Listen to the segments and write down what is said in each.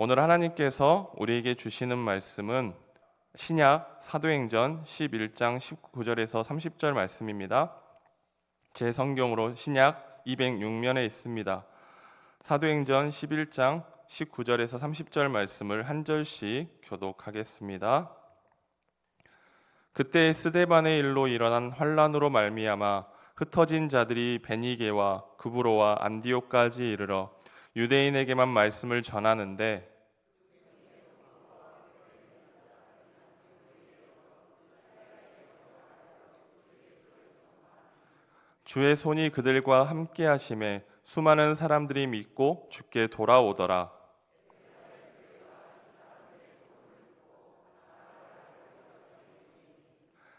오늘 하나님께서 우리에게 주시는 말씀은 신약 사도행전 11장 19절에서 30절 말씀입니다. 제 성경으로 신약 206면에 있습니다. 사도행전 11장 19절에서 30절 말씀을 한 절씩 교독하겠습니다. 그때 스데반의 일로 일어난 환란으로 말미암아 흩어진 자들이 베니게와 구브로와 안디옥까지 이르러 유대인에게만 말씀을 전하는데 주의 손이 그들과 함께 하심에 수많은 사람들이 믿고 주께 돌아오더라.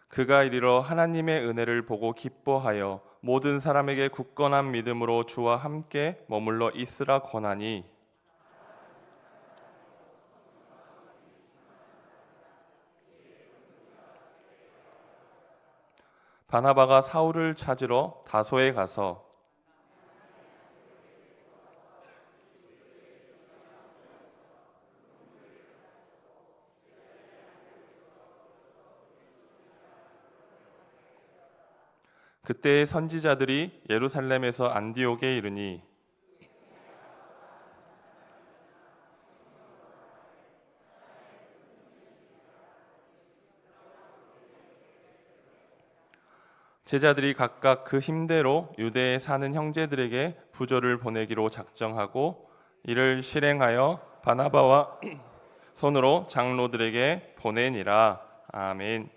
그가 이르러 하나님의 은혜를 보고 기뻐하여 모든 사람에게 굳건한 믿음으로 주와 함께 머물러 있으라 권하니 바나바가 사울을 찾으러 다소에 가서 그때의 선지자들이 예루살렘에서 안디옥에 이르니 제자들이 각각 그 힘대로 유대에 사는 형제들에게 부조를 보내기로 작정하고 이를 실행하여 바나바와 손으로 장로들에게 보내니라. 아멘.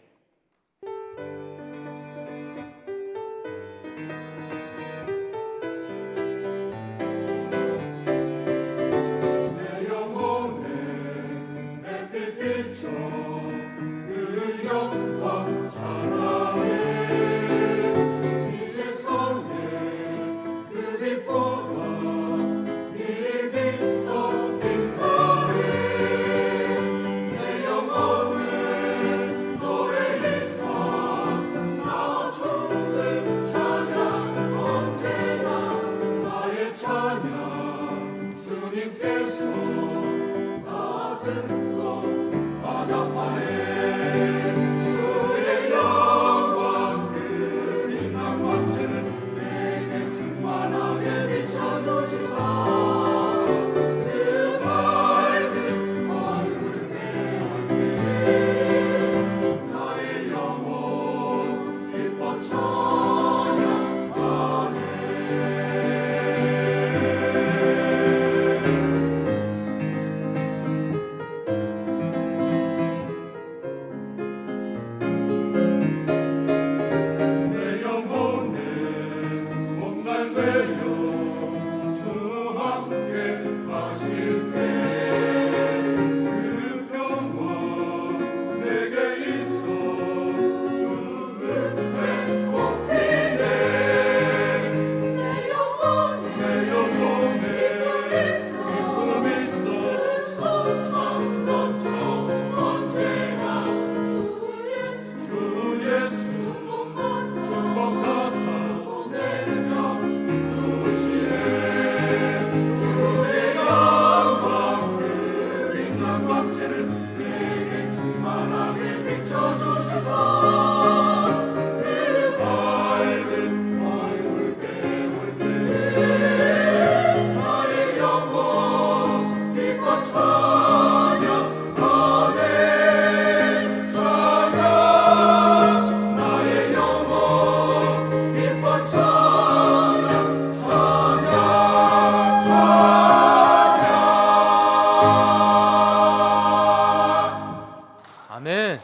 아멘.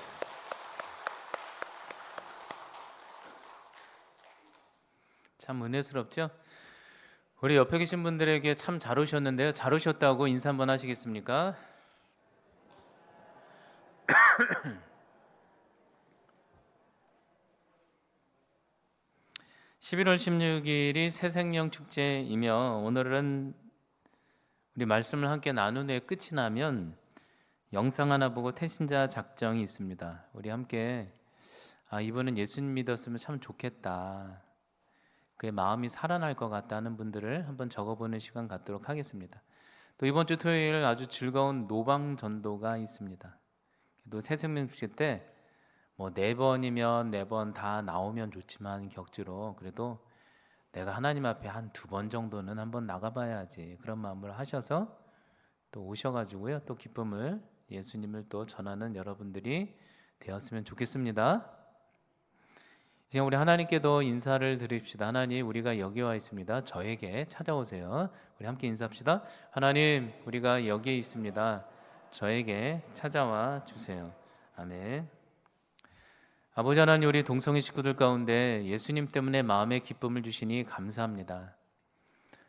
참 은혜스럽죠? 우리 옆에 계신 분들에게 참 잘 오셨는데요. 잘 오셨다고 인사 한번 하시겠습니까? 11월 16일이 새생명 축제이며 오늘은 우리 말씀을 함께 나눈 후에 끝이 나면 영상 하나 보고 태신자 작정이 있습니다. 우리 함께 이번엔 예수님 믿었으면 참 좋겠다, 그의 마음이 살아날 것 같다는 분들을 한번 적어보는 시간 갖도록 하겠습니다. 또 이번 주 토요일 아주 즐거운 노방 전도가 있습니다. 또 새생명축제 때 뭐 4번이면 4번 다 나오면 좋지만 격주로 그래도 내가 하나님 앞에 한 2번 정도는 한번 나가봐야지 그런 마음을 하셔서 또 오셔가지고요 또 기쁨을 예수님을 또 전하는 여러분들이 되었으면 좋겠습니다. 이제 우리 하나님께도 인사를 드립시다. 하나님, 우리가 여기 와 있습니다. 저에게 찾아오세요. 우리 함께 인사합시다. 하나님, 우리가 여기에 있습니다. 저에게 찾아와 주세요. 아멘. 아버지 하나님, 우리 동성애 식구들 가운데 예수님 때문에 마음의 기쁨을 주시니 감사합니다.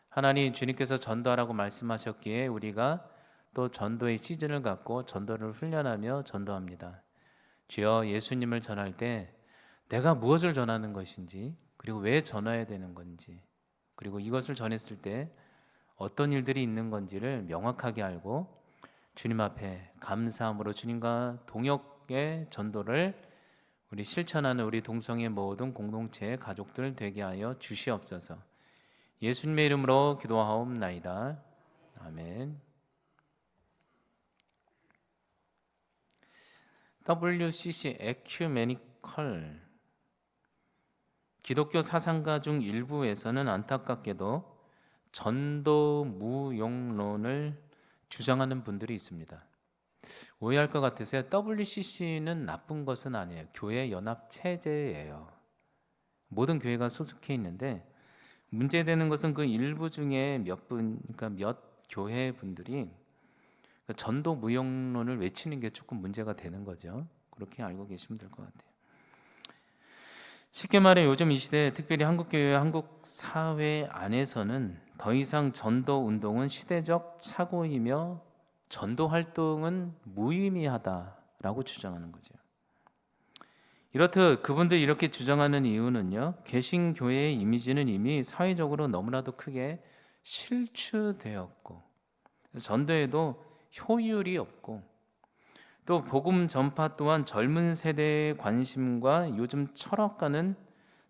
하나님, 주님께서 전도하라고 말씀하셨기에 우리가 또 전도의 시즌을 갖고 전도를 훈련하며 전도합니다. 주여, 예수님을 전할 때 내가 무엇을 전하는 것인지, 그리고 왜 전해야 되는 건지, 그리고 이것을 전했을 때 어떤 일들이 있는 건지를 명확하게 알고 주님 앞에 감사함으로 주님과 동역의 전도를 우리 실천하는 우리 동성애 모든 공동체 가족들 되게 하여 주시옵소서. 예수님의 이름으로 기도하옵나이다. 아멘. WCC 에큐메니컬 기독교 사상가 중 일부에서는 안타깝게도 전도 무용론을 주장하는 분들이 있습니다. 오해할 것 같으세요? WCC는 나쁜 것은 아니에요. 교회 연합 체제예요. 모든 교회가 소속해 있는데 문제되는 것은 그 일부 중에 그러니까 몇 교회 분들이 전도 무용론을 외치는 게 조금 문제가 되는 거죠. 그렇게 알고 계시면 될 것 같아요. 쉽게 말해 요즘 이 시대 특별히 한국교회 한국 사회 안에서는 더 이상 전도 운동은 시대적 착오이며 전도 활동은 무의미하다라고 주장하는 거죠. 이렇듯 그분들이 이렇게 주장하는 이유는요, 개신교회의 이미지는 이미 사회적으로 너무나도 크게 실추되었고 전도에도 효율이 없고 또 복음 전파 또한 젊은 세대의 관심과 요즘 철학과는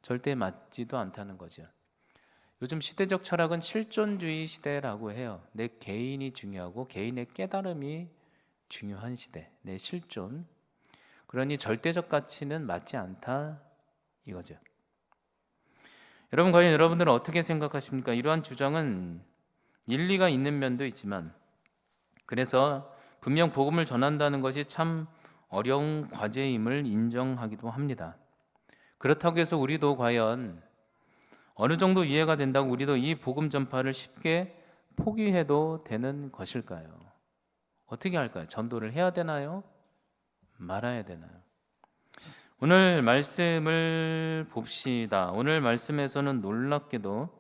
절대 맞지도 않다는 거죠. 요즘 시대적 철학은 실존주의 시대라고 해요. 내 개인이 중요하고 개인의 깨달음이 중요한 시대, 내 실존. 그러니 절대적 가치는 맞지 않다 이거죠. 여러분, 과연 여러분들은 어떻게 생각하십니까? 이러한 주장은 일리가 있는 면도 있지만, 그래서 분명 복음을 전한다는 것이 참 어려운 과제임을 인정하기도 합니다. 그렇다고 해서 우리도 과연 어느 정도 이해가 된다고 우리도 이 복음 전파를 쉽게 포기해도 되는 것일까요? 어떻게 할까요? 전도를 해야 되나요? 말아야 되나요? 오늘 말씀을 봅시다. 오늘 말씀에서는 놀랍게도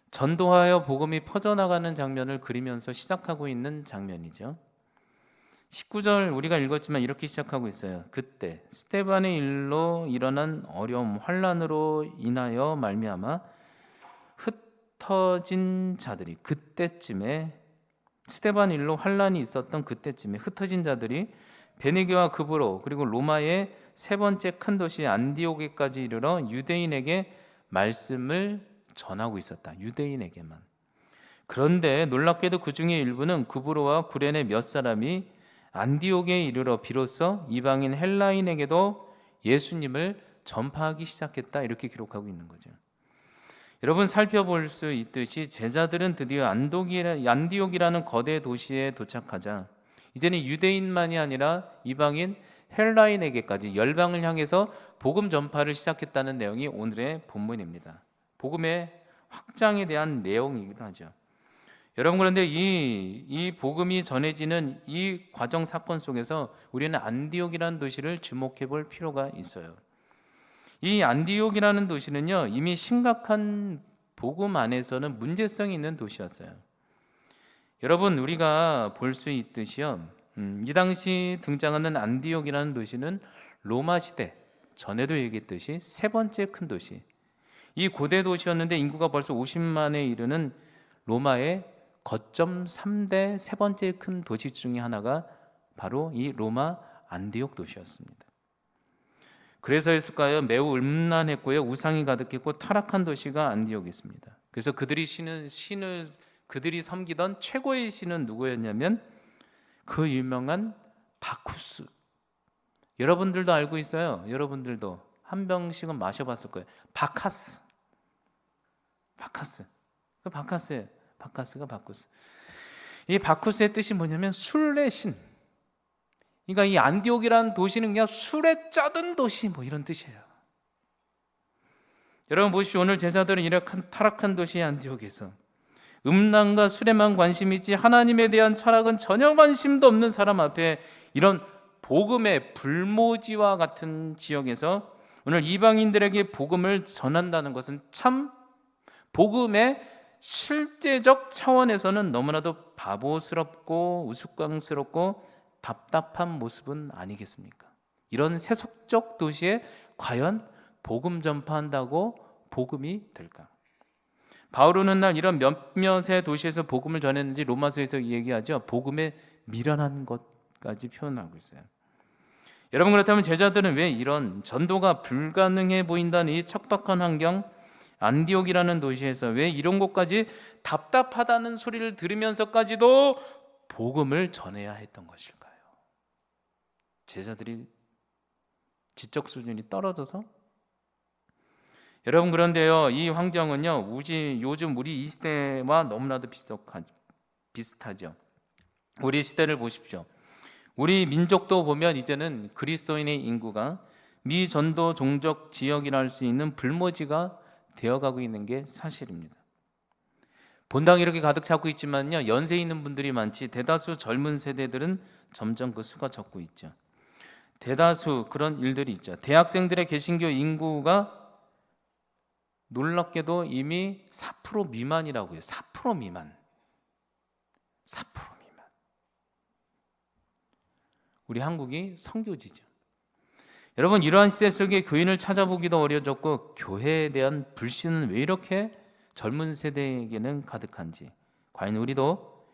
전도하여 복음이 퍼져나가는 장면을 그리면서 시작하고 있는 장면이죠. 19절 우리가 읽었지만 이렇게 시작하고 있어요. 그때 스데반의 일로 일어난 어려움 환난으로 인하여 말미암아 흩어진 자들이 그때쯤에 스데반 일로 환난이 있었던 그때쯤에 흩어진 자들이 베니게와 그브로 그리고 로마의 세 번째 큰 도시 안디오게까지 이르러 유대인에게 말씀을 전하고 있었다. 유대인에게만. 그런데 놀랍게도 그 중에 일부는 그브로와 구레네 몇 사람이 안디옥에 이르러 비로소 이방인 헬라인에게도 예수님을 전파하기 시작했다. 이렇게 기록하고 있는 거죠. 여러분, 살펴볼 수 있듯이 제자들은 드디어 안디옥이라는 거대 도시에 도착하자 이제는 유대인만이 아니라 이방인 헬라인에게까지 열방을 향해서 복음 전파를 시작했다는 내용이 오늘의 본문입니다. 복음의 확장에 대한 내용이기도 하죠. 여러분, 그런데 이 복음이 전해지는 이 과정 사건 속에서 우리는 안디옥이라는 도시를 주목해 볼 필요가 있어요. 이 안디옥이라는 도시는요, 이미 심각한 복음 안에서는 문제성이 있는 도시였어요. 여러분, 우리가 볼 수 있듯이요, 이 당시 등장하는 안디옥이라는 도시는 로마 시대 전에도 얘기했듯이 세 번째 큰 도시, 이 고대 도시였는데 인구가 벌써 50만에 이르는 로마의 거점 3대 세 번째 큰 도시 중에 하나가 바로 이 로마 안디옥 도시였습니다. 그래서였을까요? 매우 음란했고요, 우상이 가득했고 타락한 도시가 안디옥이었습니다. 그래서 그들이 신을 그들이 섬기던 최고의 신은 누구였냐면 그 유명한 바쿠스. 여러분들도 알고 있어요. 여러분들도 한 병씩은 마셔봤을 거예요. 바카스. 그 바카스예요. 바카스가 바쿠스. 이 바쿠스의 뜻이 뭐냐면 술의 신. 그러니까 이 안디옥이라는 도시는 그냥 술에 쩌든 도시 뭐 이런 뜻이에요. 여러분 보십시오. 오늘 제자들은 이렇게 타락한 도시 안디옥에서 음란과 술에만 관심이 있지 하나님에 대한 철학은 전혀 관심도 없는 사람 앞에 이런 복음의 불모지와 같은 지역에서 오늘 이방인들에게 복음을 전한다는 것은 참 복음의 실제적 차원에서는 너무나도 바보스럽고 우스꽝스럽고 답답한 모습은 아니겠습니까? 이런 세속적 도시에 과연 복음 전파한다고 복음이 될까? 바울은 날 이런 몇몇의 도시에서 복음을 전했는지 로마서에서 얘기하죠. 복음에 미련한 것까지 표현하고 있어요. 여러분 그렇다면 제자들은 왜 이런 전도가 불가능해 보인다는 이 척박한 환경 안디옥이라는 도시에서 왜 이런 곳까지 답답하다는 소리를 들으면서까지도 복음을 전해야 했던 것일까요? 제자들이 지적 수준이 떨어져서? 여러분 그런데요, 이 환경은요 요즘 우리 이 시대와 너무나도 비슷하죠. 우리 시대를 보십시오. 우리 민족도 보면 이제는 그리스도인의 인구가 미전도 종족 지역이라 할 수 있는 불모지가 되어가고 있는 게 사실입니다. 본당 이렇게 가득 차고 있지만요, 연세 있는 분들이 많지 대다수 젊은 세대들은 점점 그 수가 적고 있죠. 대다수 그런 일들이 있죠. 대학생들의 개신교 인구가 놀랍게도 이미 4% 미만이라고 해요. 4% 미만. 4% 미만. 우리 한국이 선교지죠. 여러분 이러한 시대 속에 교인을 찾아보기도 어려졌고 교회에 대한 불신은 왜 이렇게 젊은 세대에게는 가득한지, 과연 우리도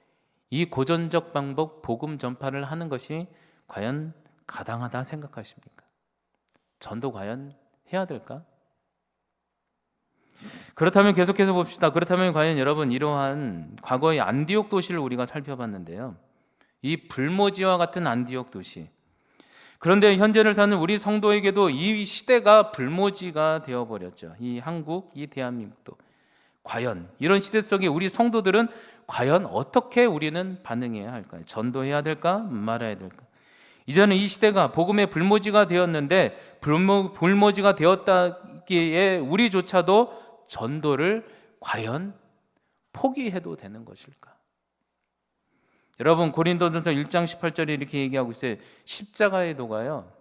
이 고전적 방법 복음 전파를 하는 것이 과연 가당하다 생각하십니까? 전도 과연 해야 될까? 그렇다면 계속해서 봅시다. 그렇다면 과연 여러분 이러한 과거의 안디옥 도시를 우리가 살펴봤는데요, 이 불모지와 같은 안디옥 도시, 그런데 현재를 사는 우리 성도에게도 이 시대가 불모지가 되어버렸죠. 이 한국, 이 대한민국도. 과연 이런 시대 속에 우리 성도들은 과연 어떻게 우리는 반응해야 할까요? 전도해야 될까? 말아야 될까? 이제는 이 시대가 복음의 불모지가 되었는데 불모지가 되었다기에 우리조차도 전도를 과연 포기해도 되는 것일까? 여러분 고린도전서 1장 18절에 이렇게 얘기하고 있어요. 십자가의 도가요,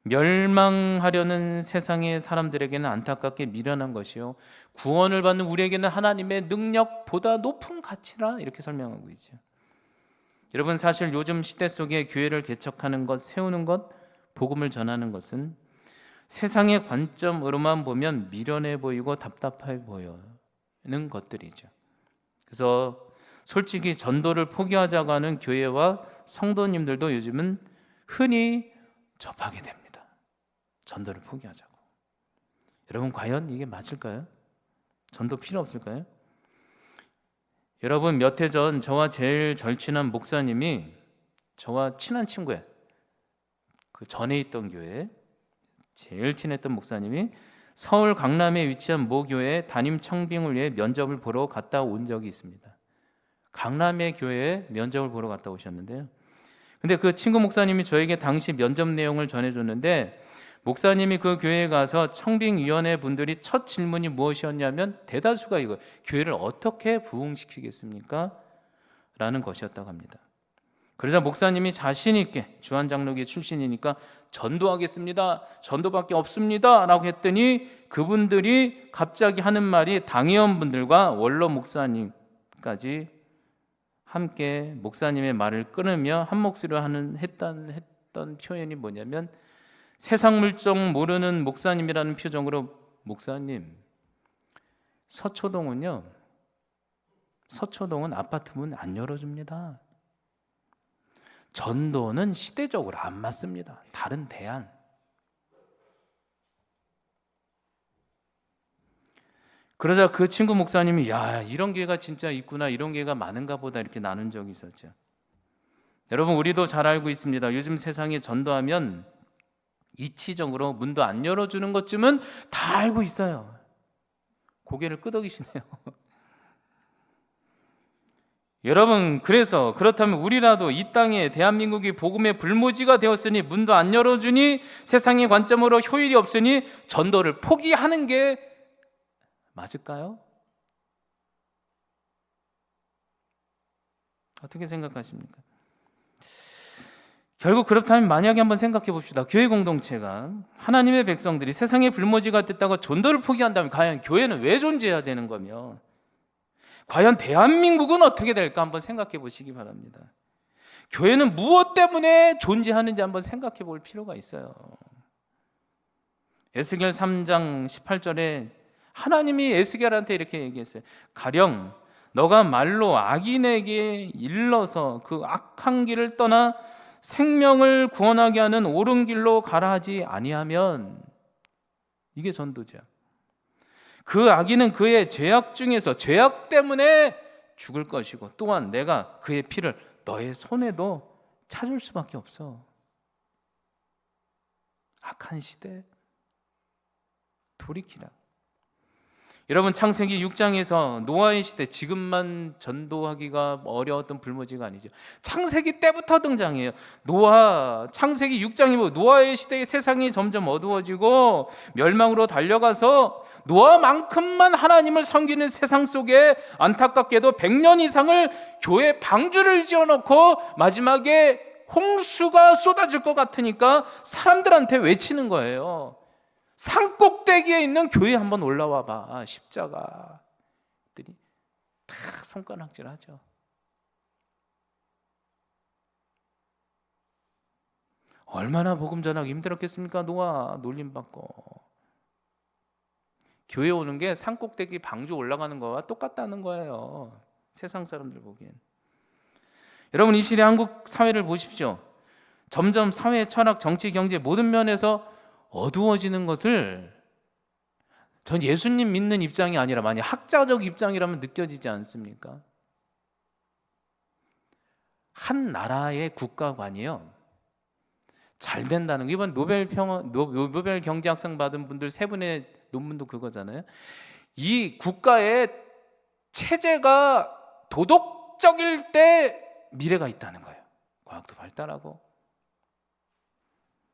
멸망하려는 세상의 사람들에게는 안타깝게 미련한 것이요 구원을 받는 우리에게는 하나님의 능력보다 높은 가치라, 이렇게 설명하고 있죠. 여러분 사실 요즘 시대 속에 교회를 개척하는 것, 세우는 것, 복음을 전하는 것은 세상의 관점으로만 보면 미련해 보이고 답답해 보이는 것들이죠. 그래서 솔직히 전도를 포기하자고 하는 교회와 성도님들도 요즘은 흔히 접하게 됩니다. 전도를 포기하자고. 여러분 과연 이게 맞을까요? 전도 필요 없을까요? 여러분 몇 해 전 저와 제일 절친한 목사님이, 저와 친한 친구예요. 그 전에 있던 교회에 제일 친했던 목사님이 서울 강남에 위치한 모 교회에 담임 청빙을 위해 면접을 보러 갔다 온 적이 있습니다. 강남의 교회에 면접을 보러 갔다 오셨는데요, 근데 그 친구 목사님이 저에게 당시 면접 내용을 전해줬는데, 목사님이 그 교회에 가서 청빙위원회 분들이 첫 질문이 무엇이었냐면 대다수가 이거, 교회를 어떻게 부흥시키겠습니까? 라는 것이었다고 합니다. 그러자 목사님이 자신 있게, 주한장로교 출신이니까 전도하겠습니다, 전도밖에 없습니다 라고 했더니 그분들이 갑자기 하는 말이 당회원분들과 원로 목사님까지 함께 목사님의 말을 끊으며 한 목소리로 했던 표현이 뭐냐면, 세상 물정 모르는 목사님이라는 표정으로, 목사님, 서초동은 아파트 문 안 열어줍니다. 전도는 시대적으로 안 맞습니다. 다른 대안. 그러자 그 친구 목사님이 야, 이런 교회가 진짜 있구나, 이런 교회가 많은가 보다 이렇게 나눈 적이 있었죠. 여러분, 우리도 잘 알고 있습니다. 요즘 세상에 전도하면 이치적으로 문도 안 열어주는 것쯤은 다 알고 있어요. 고개를 끄덕이시네요. 여러분, 그래서 그렇다면 우리라도 이 땅에 대한민국이 복음의 불모지가 되었으니 문도 안 열어주니 세상의 관점으로 효율이 없으니 전도를 포기하는 게 맞을까요? 어떻게 생각하십니까? 결국 그렇다면 만약에 한번 생각해 봅시다. 교회 공동체가 하나님의 백성들이 세상의 불모지가 됐다고 전도를 포기한다면 과연 교회는 왜 존재해야 되는 거며, 과연 대한민국은 어떻게 될까 한번 생각해 보시기 바랍니다. 교회는 무엇 때문에 존재하는지 한번 생각해 볼 필요가 있어요. 에스겔 3장 18절에 하나님이 에스겔한테 이렇게 얘기했어요. 가령 너가 말로 악인에게 일러서 그 악한 길을 떠나 생명을 구원하게 하는 옳은 길로 가라 하지 아니하면, 이게 전도죠. 그 악인은 그의 죄악 중에서 죄악 때문에 죽을 것이고, 또한 내가 그의 피를 너의 손에도 찾을 수밖에 없어. 악한 시대 돌이키라. 여러분, 창세기 6장에서 노아의 시대, 지금만 전도하기가 어려웠던 불모지가 아니죠. 창세기 때부터 등장해요. 창세기 6장이면 노아의 시대의 세상이 점점 어두워지고 멸망으로 달려가서 노아만큼만 하나님을 섬기는 세상 속에 안타깝게도 100년 이상을 교회 방주를 지어놓고 마지막에 홍수가 쏟아질 것 같으니까 사람들한테 외치는 거예요. 산꼭대기에 있는 교회에 한번 올라와 봐. 십자가들이 다 손가락질하죠. 얼마나 복음 전하기 힘들었겠습니까? 노아 놀림받고. 교회 오는 게 산꼭대기 방주 올라가는 거와 똑같다는 거예요. 세상 사람들 보기엔. 여러분, 이 시대 한국 사회를 보십시오. 점점 사회, 철학, 정치, 경제 모든 면에서 어두워지는 것을 전 예수님 믿는 입장이 아니라 만약 학자적 입장이라면 느껴지지 않습니까? 한 나라의 국가관이요, 잘 된다는 거, 이번 노벨 경제학상 받은 분들 세 분의 논문도 그거잖아요. 이 국가의 체제가 도덕적일 때 미래가 있다는 거예요. 과학도 발달하고.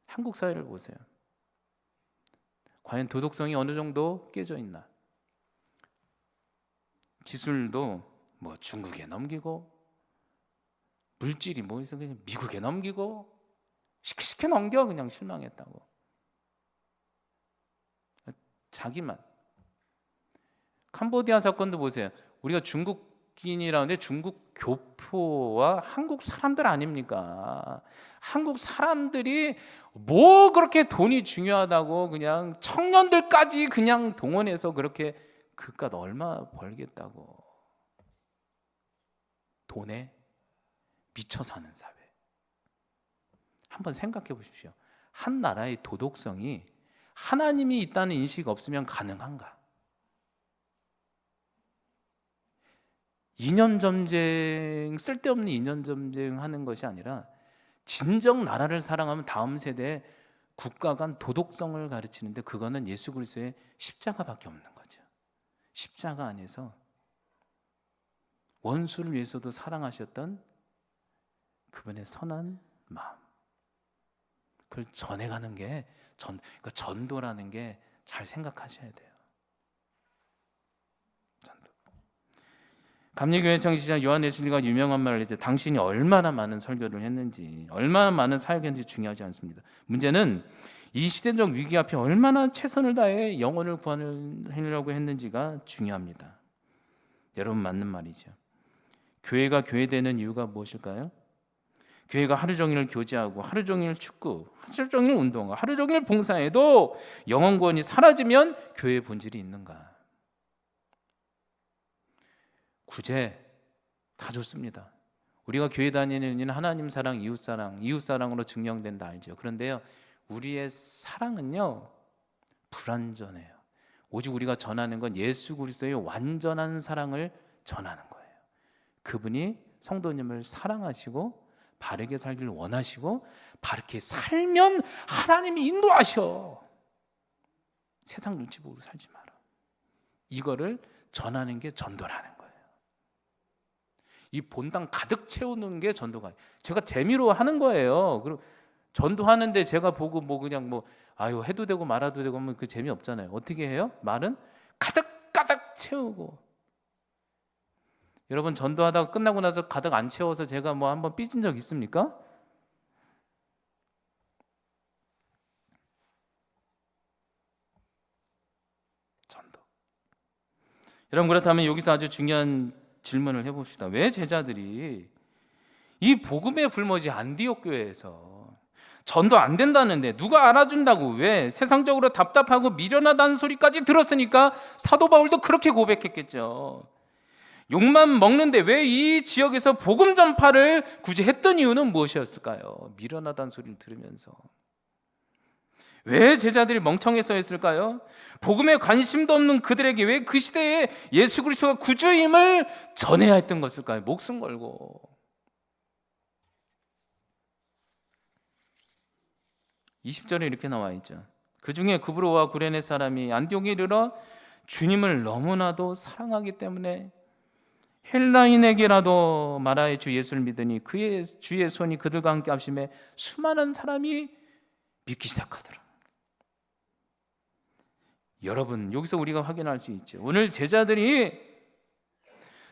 한국 사회를 보세요. 과연 도덕성이 어느 정도 깨져 있나? 기술도 뭐 중국에 넘기고, 물질이 뭐 있어 그냥 미국에 넘기고, 시켜 넘겨. 그냥 실망했다고. 자기만. 캄보디아 사건도 보세요. 우리가 중국인이라는데 중국 교포와 한국 사람들 아닙니까? 한국 사람들이 뭐 그렇게 돈이 중요하다고 그냥 청년들까지 그냥 동원해서 그렇게 그깟 얼마 벌겠다고. 돈에 미쳐 사는 사회. 한번 생각해 보십시오. 한 나라의 도덕성이 하나님이 있다는 인식이 없으면 가능한가? 쓸데없는 이념 전쟁 하는 것이 아니라 진정 나라를 사랑하면 다음 세대에 국가 간 도덕성을 가르치는데, 그거는 예수 그리스도의 십자가밖에 없는 거죠. 십자가 안에서 원수를 위해서도 사랑하셨던 그분의 선한 마음, 그걸 전해가는 게 그러니까 전도라는 게 잘 생각하셔야 돼요. 전도. 감리교회 청지자 요한 웨슬리가 유명한 말을 이제 당신이 얼마나 많은 설교를 했는지, 얼마나 많은 사역했는지 중요하지 않습니다. 문제는 이 시대적 위기 앞에 얼마나 최선을 다해 영혼을 구하려고 했는지가 중요합니다. 여러분, 맞는 말이죠. 교회가 교회되는 이유가 무엇일까요? 교회가 하루 종일 교제하고 하루 종일 축구, 하루 종일 운동하고 하루 종일 봉사해도 영혼 구원이 사라지면 교회의 본질이 있는가? 구제 다 좋습니다. 우리가 교회 다니는 이유는 하나님 사랑, 이웃 사랑으로 증명된다 알죠. 그런데요, 우리의 사랑은요 불완전해요. 오직 우리가 전하는 건 예수 그리스도의 완전한 사랑을 전하는 거예요. 그분이 성도님을 사랑하시고 바르게 살기를 원하시고 바르게 살면 하나님이 인도하셔. 세상 눈치 보고 살지 마라. 이거를 전하는 게 전도라는 거예요. 이 본당 가득 채우는 게 전도가. 제가 재미로 하는 거예요. 그리고 전도하는데 제가 보고 뭐 그냥 뭐 아유 해도 되고 말아도 되고 하면 그 재미 없잖아요. 어떻게 해요? 말은 가득 채우고. 여러분 전도하다가 끝나고 나서 가득 안 채워서 제가 뭐 한번 삐진 적 있습니까? 전도. 여러분 그렇다면 여기서 아주 중요한 질문을 해봅시다. 왜 제자들이 이 복음의 불모지 안디옥 교회에서 전도 안 된다는데 누가 알아준다고 왜 세상적으로 답답하고 미련하다는 소리까지 들었으니까 사도 바울도 그렇게 고백했겠죠. 욕만 먹는데 왜 이 지역에서 복음 전파를 굳이 했던 이유는 무엇이었을까요? 미련하다는 소리를 들으면서. 왜 제자들이 멍청해서 했을까요? 복음에 관심도 없는 그들에게 왜 그 시대에 예수 그리스도가 구주임을 전해야 했던 것일까요? 목숨 걸고. 20절에 이렇게 나와 있죠. 그 중에 구브로와 구레네 사람이 안디옥에 이르러 주님을 너무나도 사랑하기 때문에 헬라인에게라도 말하여 주 예수를 믿으니 그의 주의 손이 그들과 함께 합심해 수많은 사람이 믿기 시작하더라. 여러분 여기서 우리가 확인할 수 있죠. 오늘 제자들이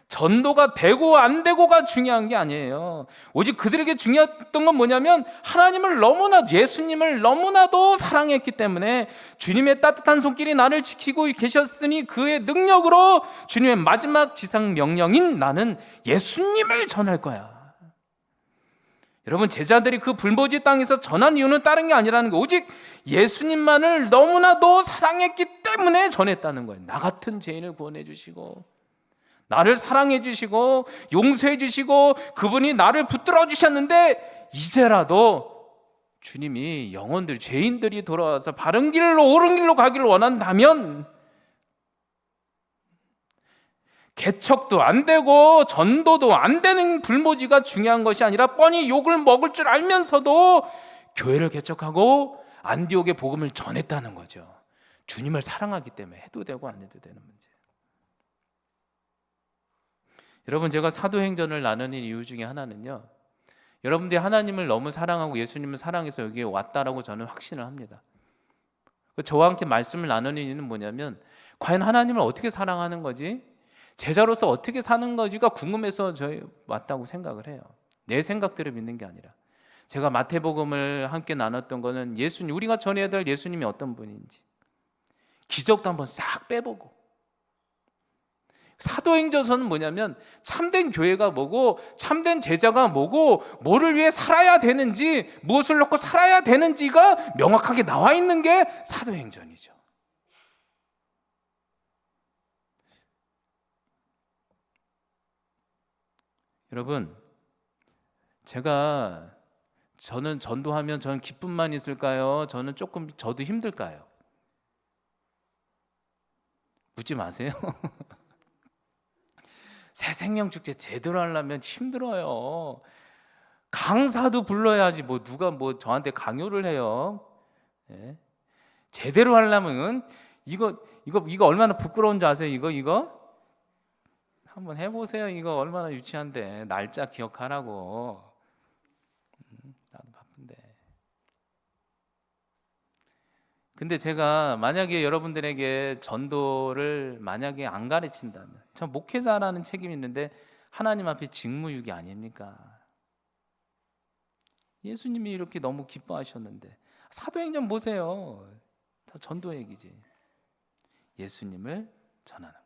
전도가 되고 안 되고가 중요한 게 아니에요. 오직 그들에게 중요했던 건 뭐냐면 하나님을 너무나 예수님을 너무나도 사랑했기 때문에 주님의 따뜻한 손길이 나를 지키고 계셨으니 그의 능력으로 주님의 마지막 지상 명령인 나는 예수님을 전할 거야. 여러분 제자들이 그 불모지 땅에서 전한 이유는 다른 게 아니라는 거, 오직 예수님만을 너무나도 사랑했기 때문에 전했다는 거예요. 나 같은 죄인을 구원해 주시고 나를 사랑해 주시고 용서해 주시고 그분이 나를 붙들어 주셨는데 이제라도 주님이 영혼들 죄인들이 돌아와서 바른 길로 옳은 길로 가기를 원한다면 개척도 안 되고 전도도 안 되는 불모지가 중요한 것이 아니라 뻔히 욕을 먹을 줄 알면서도 교회를 개척하고 안디옥의 복음을 전했다는 거죠. 주님을 사랑하기 때문에 해도 되고 안 해도 되는 문제. 여러분 제가 사도행전을 나누는 이유 중에 하나는요, 여러분들이 하나님을 너무 사랑하고 예수님을 사랑해서 여기에 왔다라고 저는 확신을 합니다. 저와 함께 말씀을 나누는 이유는 뭐냐면 과연 하나님을 어떻게 사랑하는 거지? 제자로서 어떻게 사는 거지가 궁금해서 저희 왔다고 생각을 해요. 내 생각대로 믿는 게 아니라. 제가 마태복음을 함께 나눴던 거는 예수님, 우리가 전해야 될 예수님이 어떤 분인지 기적도 한번 싹 빼보고, 사도행전서는 뭐냐면 참된 교회가 뭐고 참된 제자가 뭐고 뭐를 위해 살아야 되는지 무엇을 놓고 살아야 되는지가 명확하게 나와 있는 게 사도행전이죠. 여러분 저는 전도하면 저는 기쁨만 있을까요? 저는 조금 저도 힘들까요? 묻지 마세요. 새생명축제 제대로 하려면 힘들어요. 강사도 불러야지 뭐 누가 뭐 저한테 강요를 해요. 네. 제대로 하려면 이거 얼마나 부끄러운 줄 아세요? 이거 한번 해보세요. 이거 얼마나 유치한데 날짜 기억하라고. 나도 바쁜데. 근데 제가 만약에 여러분들에게 전도를 만약에 안 가르친다면, 저 목회자라는 책임이 있는데 하나님 앞에 직무유기 아닙니까? 예수님이 이렇게 너무 기뻐하셨는데 사도행전 보세요. 다 전도 얘기지. 예수님을 전하는 거.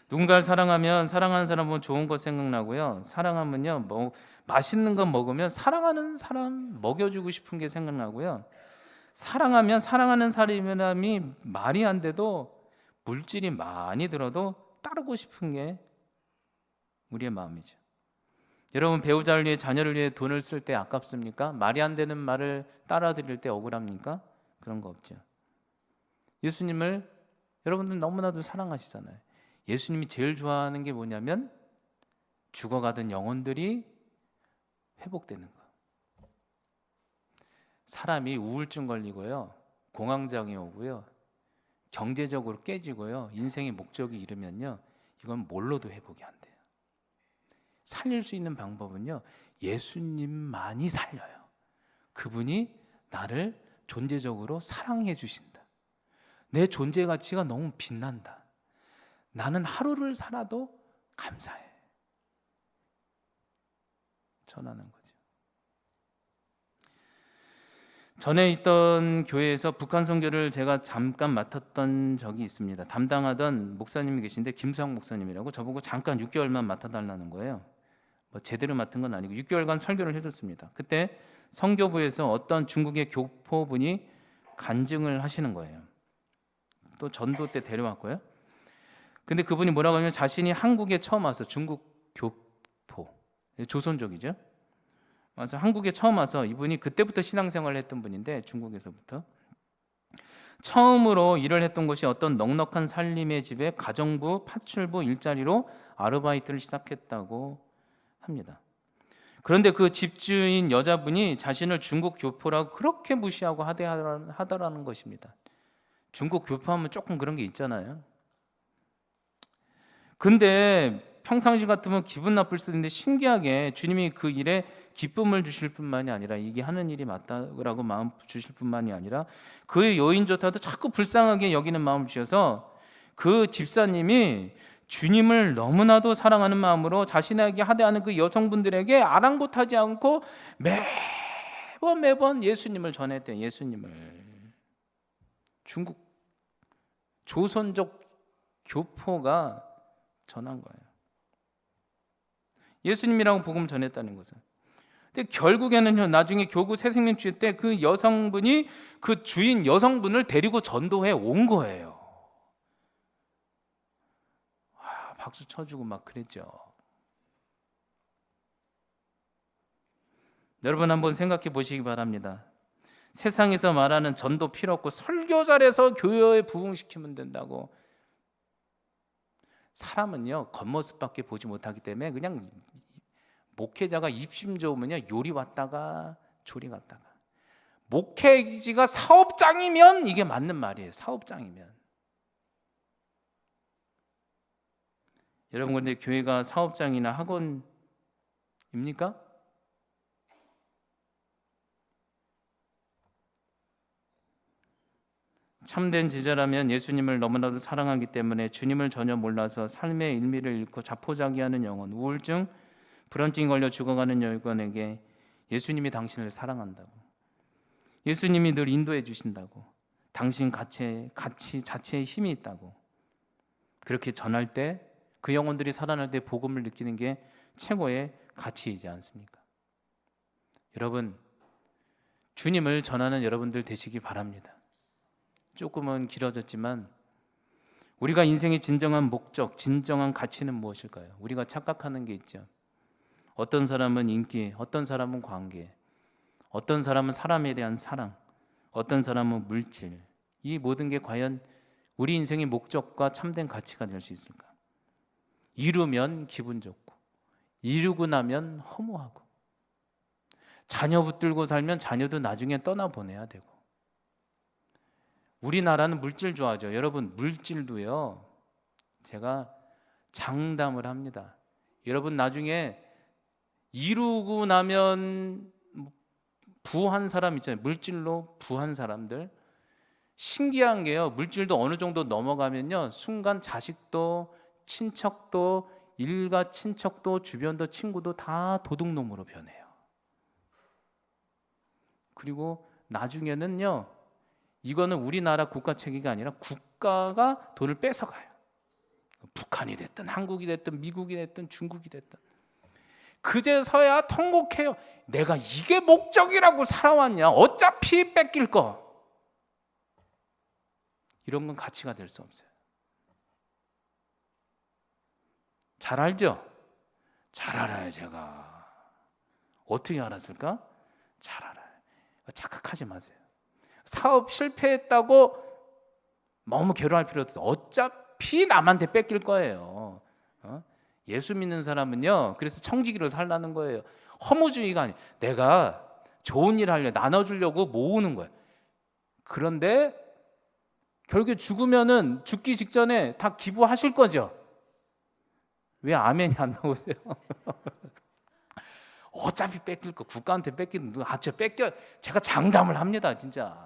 누군가를 사랑하면 사랑하는 사람 보면 좋은 것 생각나고요. 사랑하면요, 뭐 맛있는 거 먹으면 사랑하는 사람 먹여주고 싶은 게 생각나고요. 사랑하면 사랑하는 사람이 말이 안 돼도 물질이 많이 들어도 따르고 싶은 게 우리의 마음이죠. 여러분 배우자를 위해 자녀를 위해 돈을 쓸 때 아깝습니까? 말이 안 되는 말을 따라 드릴 때 억울합니까? 그런 거 없죠. 예수님을 여러분들 너무나도 사랑하시잖아요. 예수님이 제일 좋아하는 게 뭐냐면 죽어가던 영혼들이 회복되는 거. 사람이 우울증 걸리고요, 공황장애 오고요, 경제적으로 깨지고요, 인생의 목적이 이르면요, 이건 뭘로도 회복이 안 돼요. 살릴 수 있는 방법은요, 예수님만이 살려요. 그분이 나를 존재적으로 사랑해 주신다. 내 존재 가치가 너무 빛난다. 나는 하루를 살아도 감사해. 전하는 거죠. 전에 있던 교회에서 북한 선교를 제가 잠깐 맡았던 적이 있습니다. 담당하던 목사님이 계신데 김수학 목사님이라고, 저보고 잠깐 6개월만 맡아달라는 거예요. 뭐 제대로 맡은 건 아니고 6개월간 설교를 해줬습니다. 그때 선교부에서 어떤 중국의 교포분이 간증을 하시는 거예요. 또 전도 때 데려왔고요. 근데 그분이 뭐라고 하냐면 자신이 한국에 처음 와서, 중국 교포, 조선족이죠. 와서 한국에 처음 와서, 이분이 그때부터 신앙생활을 했던 분인데 중국에서부터 처음으로 일을 했던 것이 어떤 넉넉한 살림의 집에 가정부, 파출부 일자리로 아르바이트를 시작했다고 합니다. 그런데 그 집주인 여자분이 자신을 중국 교포라고 그렇게 무시하고 하더라는 것입니다. 중국 교포하면 조금 그런 게 있잖아요. 근데 평상시 같으면 기분 나쁠 수도 있는데, 신기하게 주님이 그 일에 기쁨을 주실 뿐만이 아니라, 이게 하는 일이 맞다라고 마음 주실 뿐만이 아니라, 그 여인조차도 자꾸 불쌍하게 여기는 마음을 주셔서 그 집사님이 주님을 너무나도 사랑하는 마음으로 자신에게 하대하는 그 여성분들에게 아랑곳하지 않고 매번 예수님을 전했대요. 예수님을. 중국 조선족 교포가 전한 거예요. 예수님이라고 복음을 전했다는 것은. 근데 결국에는요, 나중에 교구 새생명주의 때 그 여성분이 그 주인 여성분을 데리고 전도해 온 거예요. 와, 박수 쳐주고 막 그랬죠. 여러분 한번 생각해 보시기 바랍니다. 세상에서 말하는 전도 필요 없고 설교 잘해서 교회에 부흥시키면 된다고. 사람은요, 겉모습밖에 보지 못하기 때문에 그냥 목회자가 입심 좋으면요, 요리 왔다가 조리 갔다가. 목회지가 사업장이면 이게 맞는 말이에요. 사업장이면. 여러분, 근데 교회가 사업장이나 학원입니까? 참된 제자라면 예수님을 너무나도 사랑하기 때문에 주님을 전혀 몰라서 삶의 의미를 잃고 자포자기하는 영혼, 우울증, 불안증이 걸려 죽어가는 영혼에게 예수님이 당신을 사랑한다고, 예수님이 늘 인도해 주신다고, 당신 가치 자체에 힘이 있다고, 그렇게 전할 때 그 영혼들이 살아날 때 복음을 느끼는 게 최고의 가치이지 않습니까? 여러분, 주님을 전하는 여러분들 되시기 바랍니다. 조금은 길어졌지만 우리가 인생의 진정한 목적, 진정한 가치는 무엇일까요? 우리가 착각하는 게 있죠. 어떤 사람은 인기, 어떤 사람은 관계, 어떤 사람은 사람에 대한 사랑, 어떤 사람은 물질. 이 모든 게 과연 우리 인생의 목적과 참된 가치가 될 수 있을까? 이루면 기분 좋고, 이루고 나면 허무하고, 자녀 붙들고 살면 자녀도 나중에 떠나보내야 되고. 우리나라는 물질 좋아하죠. 여러분, 물질도요, 제가 장담을 합니다. 여러분 나중에 이루고 나면 부한 사람 있잖아요. 물질로 부한 사람들. 신기한 게요, 물질도 어느 정도 넘어가면요, 순간 자식도 친척도, 일가 친척도, 주변도 친구도 다 도둑놈으로 변해요. 그리고 나중에는요, 이거는 우리나라 국가 체계가 아니라 국가가 돈을 뺏어가요. 북한이 됐든 한국이 됐든 미국이 됐든 중국이 됐든. 그제서야 통곡해요. 내가 이게 목적이라고 살아왔냐? 어차피 뺏길 거. 이런 건 가치가 될 수 없어요. 잘 알죠? 잘 알아요, 제가. 어떻게 알았을까? 잘 알아요. 착각하지 마세요. 사업 실패했다고 너무 괴로워할 필요 없어. 어차피 남한테 뺏길 거예요. 예수 믿는 사람은요, 그래서 청지기로 살라는 거예요. 허무주의가 아니에요. 내가 좋은 일 하려 나눠주려고 모으는 거예요. 그런데 결국에 죽으면은 죽기 직전에 다 기부하실 거죠. 왜 아멘이 안 나오세요? 어차피 뺏길 거 국가한테 뺏기는 누가 저 뺏겨 제가 장담을 합니다. 진짜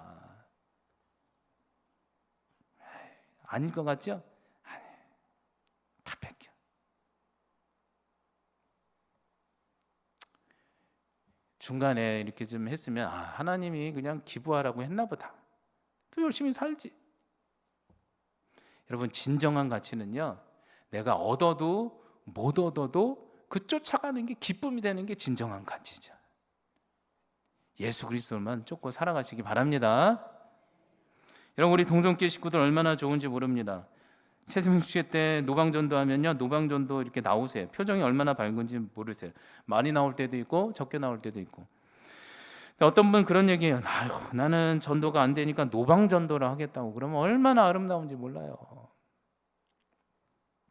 아닐 것 같죠? 아니, 다 뺏겨. 중간에 이렇게 좀 했으면 하나님이 그냥 기부하라고 했나 보다. 또 열심히 살지. 여러분, 진정한 가치는요, 내가 얻어도 못 얻어도 그 쫓아가는 게 기쁨이 되는 게 진정한 가치죠. 예수 그리스도만 쫓고 살아가시기 바랍니다. 여러분, 우리 동성교 식구들 얼마나 좋은지 모릅니다. 새생명축제 때 노방전도 하면요, 노방전도 이렇게 나오세요. 표정이 얼마나 밝은지 모르세요. 많이 나올 때도 있고 적게 나올 때도 있고. 어떤 분 그런 얘기해요. 나는 전도가 안 되니까 노방전도를 하겠다고. 그러면 얼마나 아름다운지 몰라요.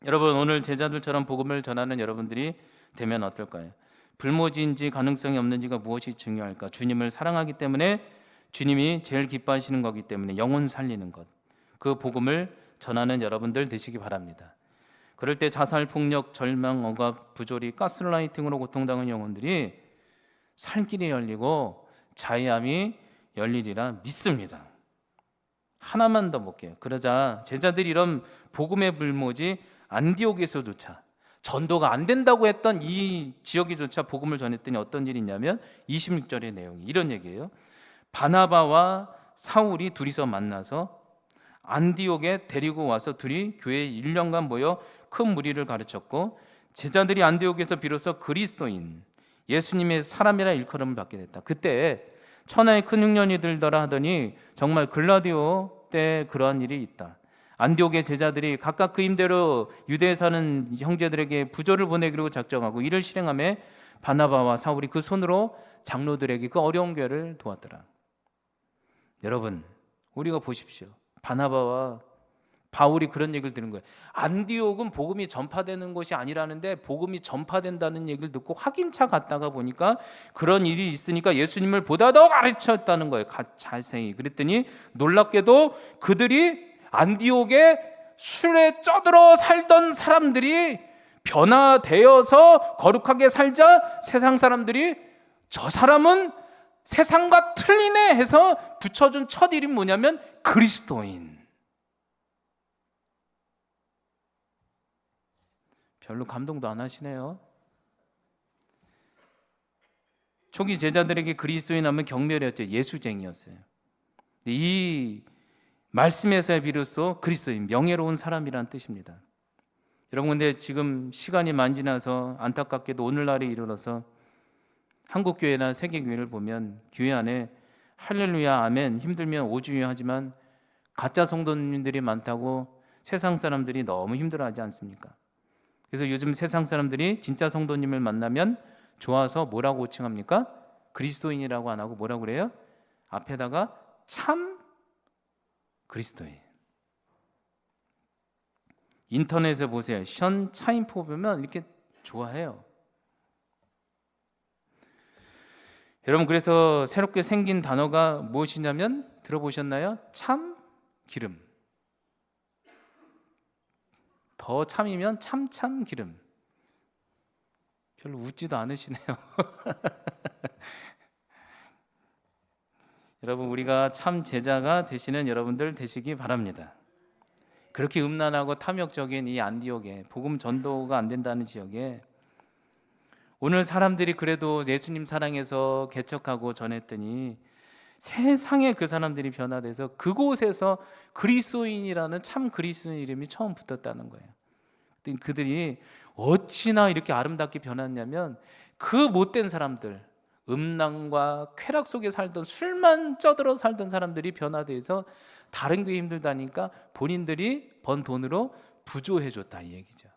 여러분, 오늘 제자들처럼 복음을 전하는 여러분들이 되면 어떨까요? 불모지인지 가능성이 없는지가 무엇이 중요할까? 주님을 사랑하기 때문에, 주님이 제일 기뻐하시는 거기 때문에 영혼 살리는 것, 그 복음을 전하는 여러분들 되시기 바랍니다. 그럴 때 자살, 폭력, 절망, 억압, 부조리, 가스라이팅으로 고통당한 영혼들이 살 길이 열리고 자유함이 열리리라 믿습니다. 하나만 더 볼게요. 그러자 제자들이 이런 복음의 불모지 안디옥에서조차 전도가 안 된다고 했던 이 지역에조차 복음을 전했더니 어떤 일이 있냐면 26절의 내용이 이런 얘기예요. 바나바와 사울이 둘이서 만나서 안디옥에 데리고 와서 둘이 교회에 1년간 모여 큰 무리를 가르쳤고, 제자들이 안디옥에서 비로소 그리스도인 예수님의 사람이라 일컬음을 받게 됐다. 그때 천하의 큰 흉년이 들더라 하더니 정말 글라디오 때 그러한 일이 있다. 안디옥의 제자들이 각각 그 임대로 유대에 사는 형제들에게 부조를 보내기로 작정하고 이를 실행하며 바나바와 사울이 그 손으로 장로들에게 그 어려운 교회를 도왔더라. 여러분, 우리가 보십시오. 바나바와 바울이 그런 얘기를 들은 거예요. 안디옥은 복음이 전파되는 곳이 아니라는데 복음이 전파된다는 얘기를 듣고 확인차 갔다가 보니까 그런 일이 있으니까 예수님을 보다 더 가르쳤다는 거예요. 자세히. 그랬더니 놀랍게도 그들이 안디옥에 술에 쩌들어 살던 사람들이 변화되어서 거룩하게 살자 세상 사람들이 저 사람은 세상과 틀리네 해서 붙여준 첫 이름이 뭐냐면 그리스도인. 별로 감동도 안 하시네요. 초기 제자들에게 그리스도인 하면 경멸이었죠. 예수쟁이였어요. 이 말씀에서의 비로소 그리스도인, 명예로운 사람이라는 뜻입니다. 여러분, 근데 지금 시간이 많이 지나서 안타깝게도 오늘날에 이르러서 한국교회나 세계교회를 보면 교회 안에 할렐루야 아멘 힘들면 오주여 하지만 가짜 성도님들이 많다고 세상 사람들이 너무 힘들어하지 않습니까? 그래서 요즘 세상 사람들이 진짜 성도님을 만나면 좋아서 뭐라고 호칭합니까? 그리스도인이라고 안 하고 뭐라고 그래요? 앞에다가 참 그리스도인. 인터넷에 보세요. 션 차인포 보면 이렇게 좋아해요. 여러분, 그래서 새롭게 생긴 단어가 무엇이냐면 들어보셨나요? 참 기름. 더 참이면 참참 기름. 별로 웃지도 않으시네요. 여러분, 우리가 참 제자가 되시는 여러분들 되시기 바랍니다. 그렇게 음란하고 탐욕적인 이 안디옥에 복음 전도가 안 된다는 지역에 오늘 사람들이 그래도 예수님 사랑해서 개척하고 전했더니 세상에 그 사람들이 변화돼서 그곳에서 그리스도인이라는 참 그리스도인 이름이 처음 붙었다는 거예요. 그들이 어찌나 이렇게 아름답게 변했냐면 그 못된 사람들, 음란과 쾌락 속에 살던 술만 쪄들어 살던 사람들이 변화돼서 다른 게 힘들다니까 본인들이 번 돈으로 부조해줬다 이 얘기죠.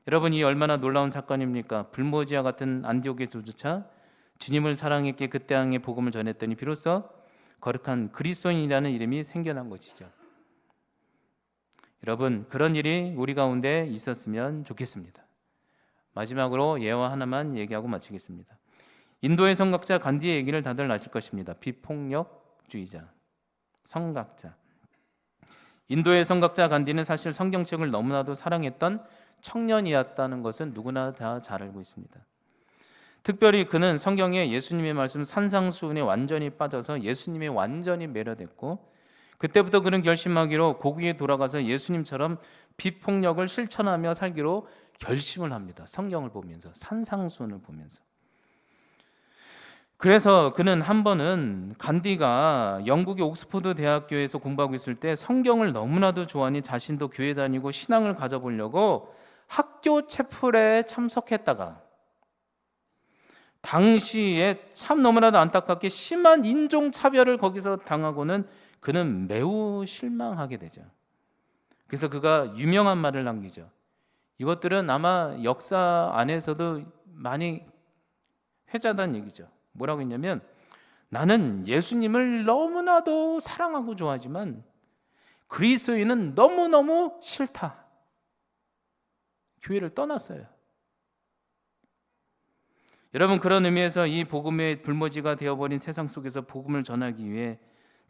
여러분, 이 얼마나 놀라운 사건입니까? 불모지와 같은 안디옥에서조차 주님을 사랑했기에 그 땅에 복음을 전했더니 비로소 거룩한 그리스도인이라는 이름이 생겨난 것이죠. 여러분, 그런 일이 우리 가운데 있었으면 좋겠습니다. 마지막으로 예화 하나만 얘기하고 마치겠습니다. 인도의 성각자 간디의 얘기를 다들 아실 것입니다. 비폭력주의자, 성각자. 인도의 성각자 간디는 사실 성경책을 너무나도 사랑했던 청년이었다는 것은 누구나 다 잘 알고 있습니다. 특별히 그는 성경에 예수님의 말씀 산상수훈에 완전히 빠져서 예수님에 완전히 매료됐고, 그때부터 그는 결심하기로 고국에 돌아가서 예수님처럼 비폭력을 실천하며 살기로 결심을 합니다. 성경을 보면서, 산상수훈을 보면서. 그래서 그는 한 번은 간디가 영국의 옥스퍼드 대학교에서 공부하고 있을 때 성경을 너무나도 좋아하니 자신도 교회 다니고 신앙을 가져보려고 학교 채플에 참석했다가 당시에 참 너무나도 안타깝게 심한 인종차별을 거기서 당하고는 그는 매우 실망하게 되죠. 그래서 그가 유명한 말을 남기죠. 이것들은 아마 역사 안에서도 많이 회자된 얘기죠. 뭐라고 했냐면, 나는 예수님을 너무나도 사랑하고 좋아하지만 그리스도인은 너무너무 싫다. 교회를 떠났어요. 여러분, 그런 의미에서 이 복음의 불모지가 되어버린 세상 속에서 복음을 전하기 위해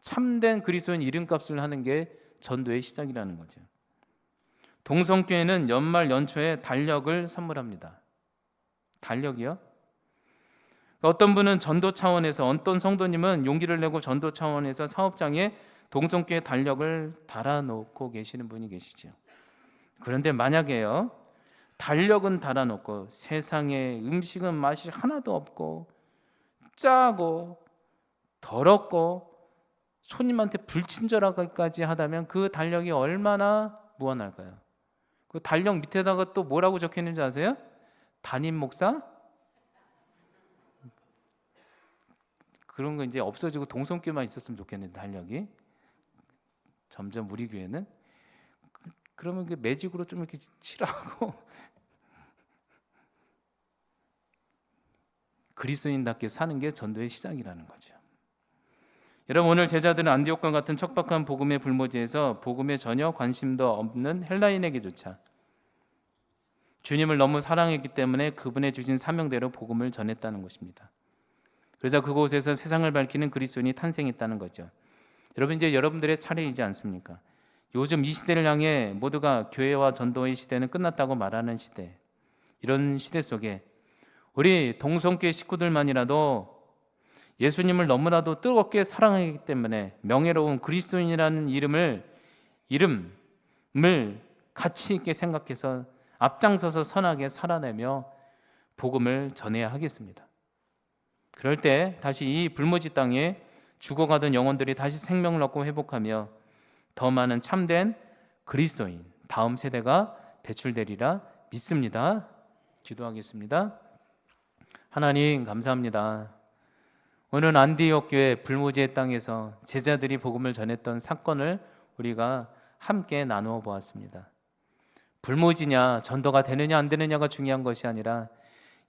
참된 그리스도인 이름값을 하는 게 전도의 시작이라는 거죠. 동성교회는 연말 연초에 달력을 선물합니다. 달력이요? 어떤 분은 전도 차원에서, 어떤 성도님은 용기를 내고 전도 차원에서 사업장에 동성교회 달력을 달아놓고 계시는 분이 계시죠. 그런데 만약에요, 달력은 달아놓고 세상에 음식은 맛이 하나도 없고 짜고 더럽고 손님한테 불친절하기까지 하다면 그 달력이 얼마나 무한할까요? 그 달력 밑에다가 또 뭐라고 적혀있는지 아세요? 담임 목사? 그런 거 이제 없어지고 동성교회만 있었으면 좋겠는데, 달력이 점점 우리 교회는 그러면 그 매직으로 좀 이렇게 칠하고 그리스도인답게 사는 게 전도의 시작이라는 거죠. 여러분, 오늘 제자들은 안디옥과 같은 척박한 복음의 불모지에서 복음에 전혀 관심도 없는 헬라인에게조차 주님을 너무 사랑했기 때문에 그분의 주신 사명대로 복음을 전했다는 것입니다. 그래서 그곳에서 세상을 밝히는 그리스도인이 탄생했다는 거죠. 여러분, 이제 여러분들의 차례이지 않습니까? 요즘 이 시대를 향해 모두가 교회와 전도의 시대는 끝났다고 말하는 시대, 이런 시대 속에 우리 동성교회 식구들만이라도 예수님을 너무나도 뜨겁게 사랑하기 때문에 명예로운 그리스도인이라는 이름을 가치 있게 생각해서 앞장서서 선하게 살아내며 복음을 전해야 하겠습니다. 그럴 때 다시 이 불모지 땅에 죽어가던 영혼들이 다시 생명을 얻고 회복하며 더 많은 참된 그리스도인 다음 세대가 배출되리라 믿습니다. 기도하겠습니다. 하나님, 감사합니다. 오늘 안디옥 교회 불모지의 땅에서 제자들이 복음을 전했던 사건을 우리가 함께 나누어 보았습니다. 불모지냐 전도가 되느냐 안 되느냐가 중요한 것이 아니라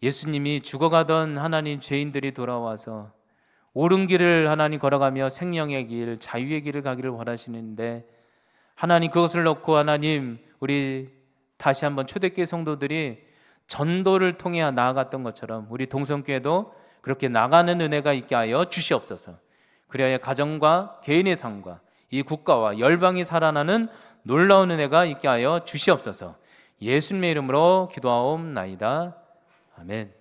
예수님이 죽어가던 하나님 죄인들이 돌아와서 옳은 길을 하나님 걸어가며 생명의 길, 자유의 길을 가기를 원하시는데, 하나님 그것을 놓고 하나님 우리 다시 한번 초대교회 성도들이 전도를 통해 나아갔던 것처럼 우리 동성교회도 그렇게 나가는 은혜가 있게 하여 주시옵소서. 그래야 가정과 개인의 삶과 이 국가와 열방이 살아나는 놀라운 은혜가 있게 하여 주시옵소서. 예수님의 이름으로 기도하옵나이다. 아멘.